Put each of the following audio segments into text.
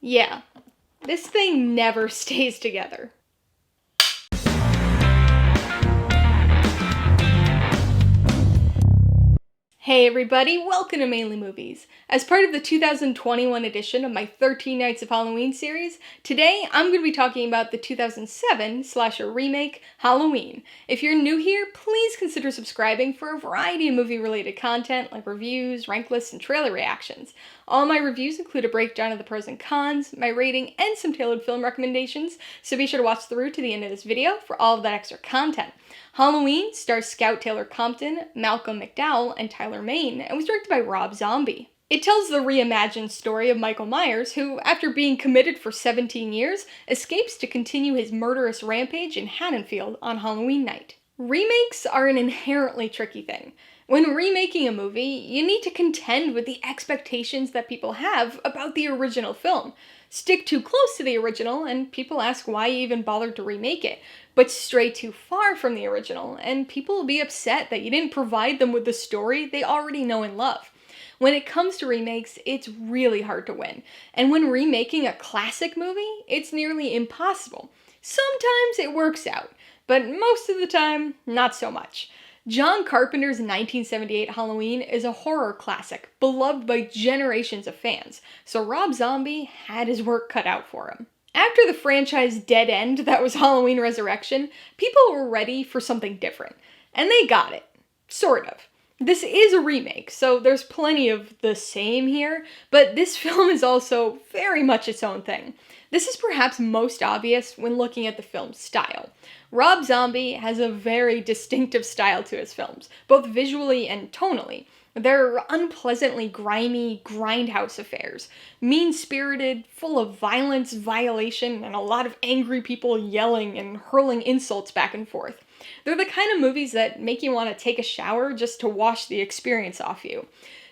Yeah, this thing never stays together. Hey everybody, welcome to Mainly Movies. As part of the 2021 edition of my 13 Nights of Halloween series, today I'm going to be talking about the 2007 slasher remake, Halloween. If you're new here, please consider subscribing for a variety of movie-related content like reviews, rank lists, and trailer reactions. All my reviews include a breakdown of the pros and cons, my rating, and some tailored film recommendations, so be sure to watch through to the end of this video for all of that extra content. Halloween stars Scout Taylor Compton, Malcolm McDowell, and Tyler Mane, and was directed by Rob Zombie. It tells the reimagined story of Michael Myers, who, after being committed for 17 years, escapes to continue his murderous rampage in Haddonfield on Halloween night. Remakes are an inherently tricky thing. When remaking a movie, you need to contend with the expectations that people have about the original film. Stick too close to the original, and people ask why you even bothered to remake it. But stray too far from the original, and people will be upset that you didn't provide them with the story they already know and love. When it comes to remakes, it's really hard to win. And when remaking a classic movie, it's nearly impossible. Sometimes it works out, but most of the time, not so much. John Carpenter's 1978 Halloween is a horror classic, beloved by generations of fans, so Rob Zombie had his work cut out for him. After the franchise dead end that was Halloween Resurrection, people were ready for something different. And they got it. Sort of. This is a remake, so there's plenty of the same here, but this film is also very much its own thing. This is perhaps most obvious when looking at the film's style. Rob Zombie has a very distinctive style to his films, both visually and tonally. They're unpleasantly grimy grindhouse affairs, mean-spirited, full of violence, violation, and a lot of angry people yelling and hurling insults back and forth. They're the kind of movies that make you want to take a shower just to wash the experience off you.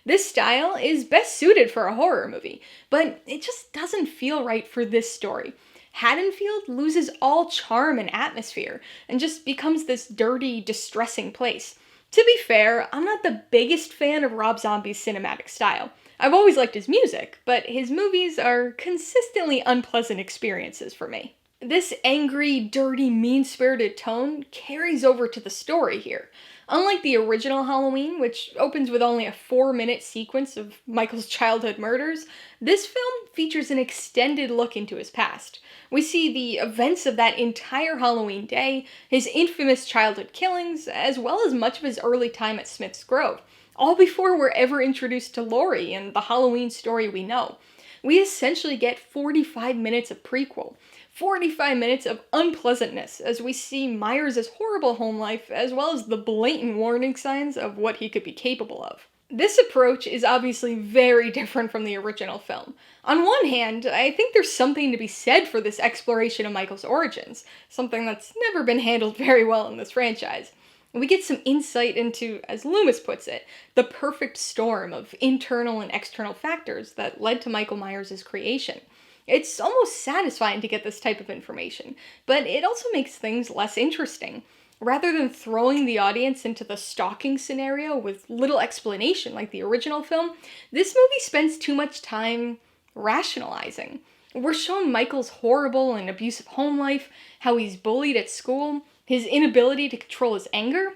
This style is best suited for a horror movie, but it just doesn't feel right for this story. Haddonfield loses all charm and atmosphere, and just becomes this dirty, distressing place. To be fair, I'm not the biggest fan of Rob Zombie's cinematic style. I've always liked his music, but his movies are consistently unpleasant experiences for me. This angry, dirty, mean-spirited tone carries over to the story here. Unlike the original Halloween, which opens with only a 4-minute sequence of Michael's childhood murders, this film features an extended look into his past. We see the events of that entire Halloween day, his infamous childhood killings, as well as much of his early time at Smith's Grove, all before we're ever introduced to Laurie and the Halloween story we know. We essentially get 45 minutes of prequel. 45 minutes of unpleasantness as we see Myers' horrible home life as well as the blatant warning signs of what he could be capable of. This approach is obviously very different from the original film. On one hand, I think there's something to be said for this exploration of Michael's origins, something that's never been handled very well in this franchise. We get some insight into, as Loomis puts it, the perfect storm of internal and external factors that led to Michael Myers' creation. It's almost satisfying to get this type of information, but it also makes things less interesting. Rather than throwing the audience into the stalking scenario with little explanation like the original film, this movie spends too much time rationalizing. We're shown Michael's horrible and abusive home life, how he's bullied at school, his inability to control his anger.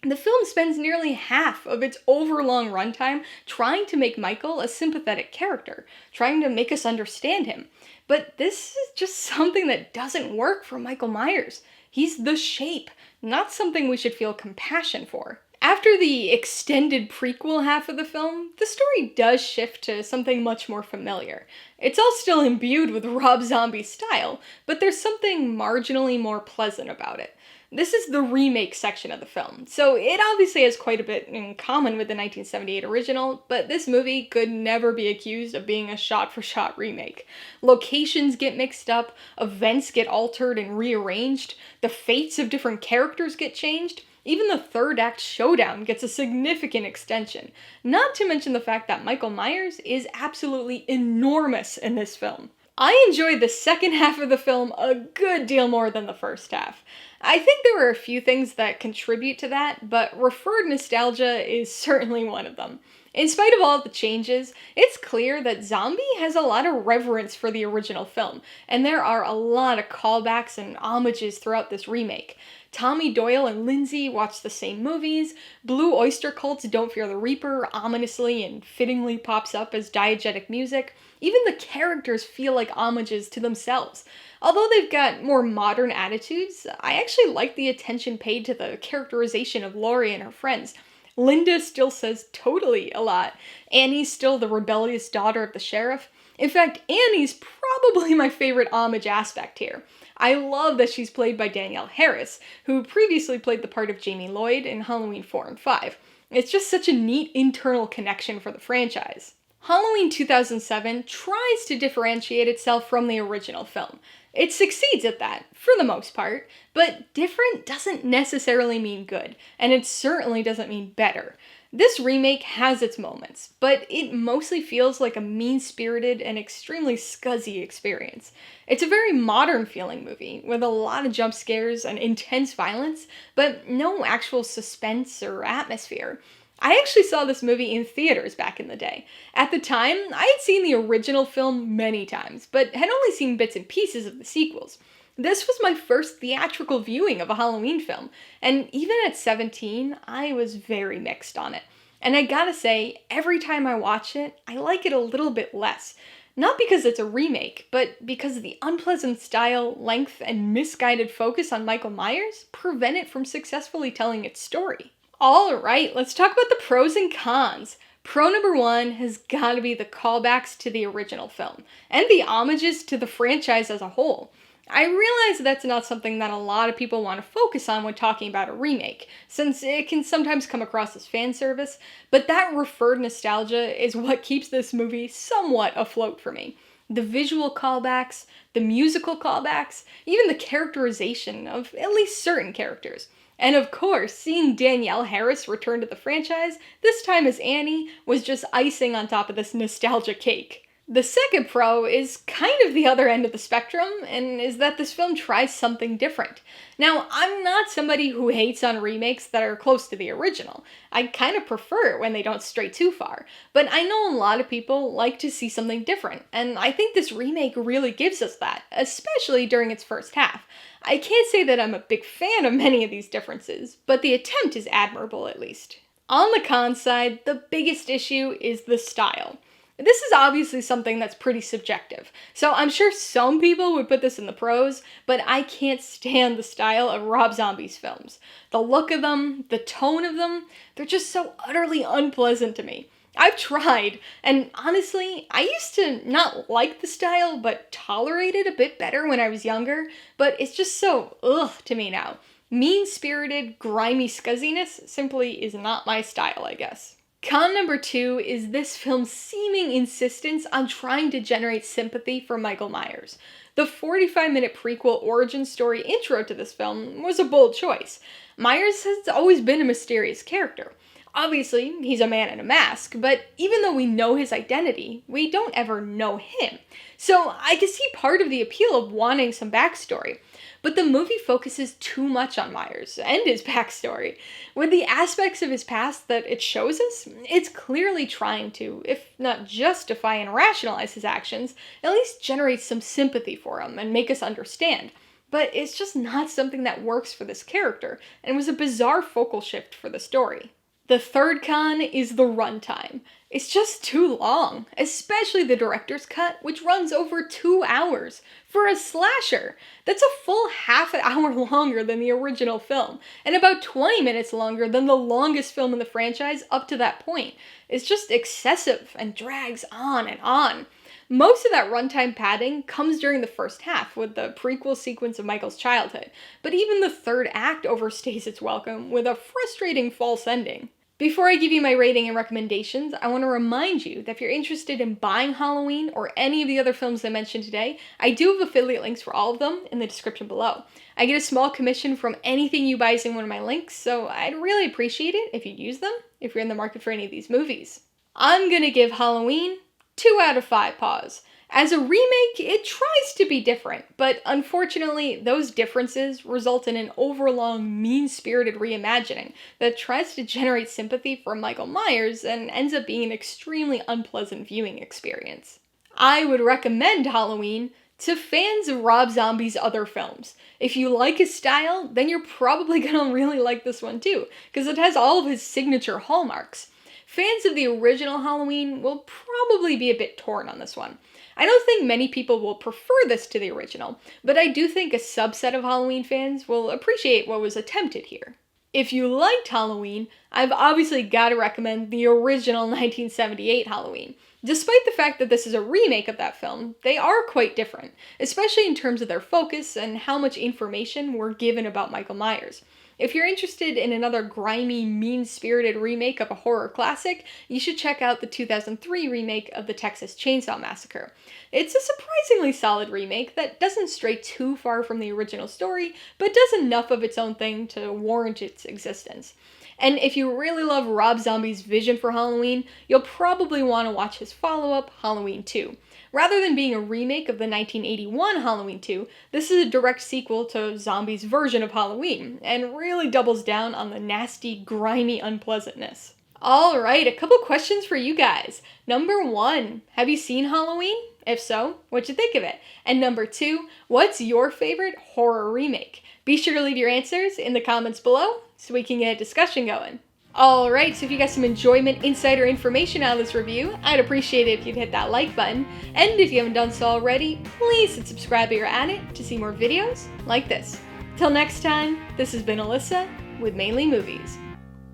The film spends nearly half of its overlong runtime trying to make Michael a sympathetic character, trying to make us understand him. But this is just something that doesn't work for Michael Myers. He's the Shape, not something we should feel compassion for. After the extended prequel half of the film, the story does shift to something much more familiar. It's all still imbued with Rob Zombie's style, but there's something marginally more pleasant about it. This is the remake section of the film, so it obviously has quite a bit in common with the 1978 original, but this movie could never be accused of being a shot-for-shot remake. Locations get mixed up, events get altered and rearranged, the fates of different characters get changed, even the third act showdown gets a significant extension. Not to mention the fact that Michael Myers is absolutely enormous in this film. I enjoyed the second half of the film a good deal more than the first half. I think there were a few things that contribute to that, but referred nostalgia is certainly one of them. In spite of all of the changes, it's clear that Zombie has a lot of reverence for the original film, and there are a lot of callbacks and homages throughout this remake. Tommy Doyle and Lindsay watch the same movies, Blue Oyster Cult's Don't Fear the Reaper ominously and fittingly pops up as diegetic music. Even the characters feel like homages to themselves. Although they've got more modern attitudes, I actually like the attention paid to the characterization of Laurie and her friends. Linda still says totally a lot. Annie's still the rebellious daughter of the sheriff. In fact, Annie's probably my favorite homage aspect here. I love that she's played by Danielle Harris, who previously played the part of Jamie Lloyd in Halloween 4 and 5. It's just such a neat internal connection for the franchise. Halloween 2007 tries to differentiate itself from the original film. It succeeds at that, for the most part, but different doesn't necessarily mean good, and it certainly doesn't mean better. This remake has its moments, but it mostly feels like a mean-spirited and extremely scuzzy experience. It's a very modern-feeling movie, with a lot of jump scares and intense violence, but no actual suspense or atmosphere. I actually saw this movie in theaters back in the day. At the time, I had seen the original film many times, but had only seen bits and pieces of the sequels. This was my first theatrical viewing of a Halloween film, and even at 17, I was very mixed on it. And I gotta say, every time I watch it, I like it a little bit less. Not because it's a remake, but because the unpleasant style, length, and misguided focus on Michael Myers prevent it from successfully telling its story. Alright, let's talk about the pros and cons. Pro number one has gotta be the callbacks to the original film, and the homages to the franchise as a whole. I realize that's not something that a lot of people want to focus on when talking about a remake, since it can sometimes come across as fan service, but that referred nostalgia is what keeps this movie somewhat afloat for me. The visual callbacks, the musical callbacks, even the characterization of at least certain characters. And of course, seeing Danielle Harris return to the franchise, this time as Annie, was just icing on top of this nostalgia cake. The second pro is kind of the other end of the spectrum, and is that this film tries something different. Now, I'm not somebody who hates on remakes that are close to the original. I kind of prefer it when they don't stray too far, but I know a lot of people like to see something different, and I think this remake really gives us that, especially during its first half. I can't say that I'm a big fan of many of these differences, but the attempt is admirable at least. On the con side, the biggest issue is the style. This is obviously something that's pretty subjective, so I'm sure some people would put this in the pros, but I can't stand the style of Rob Zombie's films. The look of them, the tone of them, they're just so utterly unpleasant to me. I've tried, and honestly, I used to not like the style, but tolerate it a bit better when I was younger, but it's just so ugh to me now. Mean-spirited, grimy scuzziness simply is not my style, I guess. Con number two is this film's seeming insistence on trying to generate sympathy for Michael Myers. The 45-minute prequel origin story intro to this film was a bold choice. Myers has always been a mysterious character. Obviously, he's a man in a mask, but even though we know his identity, we don't ever know him. So I can see part of the appeal of wanting some backstory. But the movie focuses too much on Myers and his backstory. With the aspects of his past that it shows us, it's clearly trying to, if not justify and rationalize his actions, at least generate some sympathy for him and make us understand. But it's just not something that works for this character, and was a bizarre focal shift for the story. The third con is the runtime. It's just too long, especially the director's cut, which runs over 2 hours. For a slasher, that's a full half an hour longer than the original film, and about 20 minutes longer than the longest film in the franchise up to that point. It's just excessive and drags on and on. Most of that runtime padding comes during the first half, with the prequel sequence of Michael's childhood, but even the third act overstays its welcome with a frustrating false ending. Before I give you my rating and recommendations, I want to remind you that if you're interested in buying Halloween or any of the other films I mentioned today, I do have affiliate links for all of them in the description below. I get a small commission from anything you buy using one of my links, so I'd really appreciate it if you'd use them if you're in the market for any of these movies. I'm gonna give Halloween 2 out of 5 paws. As a remake, it tries to be different, but unfortunately, those differences result in an overlong, mean-spirited reimagining that tries to generate sympathy for Michael Myers and ends up being an extremely unpleasant viewing experience. I would recommend Halloween to fans of Rob Zombie's other films. If you like his style, then you're probably gonna really like this one too, because it has all of his signature hallmarks. Fans of the original Halloween will probably be a bit torn on this one. I don't think many people will prefer this to the original, but I do think a subset of Halloween fans will appreciate what was attempted here. If you liked Halloween, I've obviously got to recommend the original 1978 Halloween. Despite the fact that this is a remake of that film, they are quite different, especially in terms of their focus and how much information we're given about Michael Myers. If you're interested in another grimy, mean-spirited remake of a horror classic, you should check out the 2003 remake of the Texas Chainsaw Massacre. It's a surprisingly solid remake that doesn't stray too far from the original story, but does enough of its own thing to warrant its existence. And if you really love Rob Zombie's vision for Halloween, you'll probably want to watch his follow-up, Halloween 2. Rather than being a remake of the 1981 Halloween 2, this is a direct sequel to Zombie's version of Halloween, and really doubles down on the nasty, grimy unpleasantness. Alright, a couple questions for you guys. Number 1, have you seen Halloween? If so, what'd you think of it? And number 2, what's your favorite horror remake? Be sure to leave your answers in the comments below so we can get a discussion going. Alright, so if you got some enjoyment, insight, or information out of this review, I'd appreciate it if you'd hit that like button. And if you haven't done so already, please hit subscribe while you're at it to see more videos like this. Till next time, this has been Alyssa with Mainly Movies.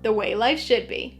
The way life should be.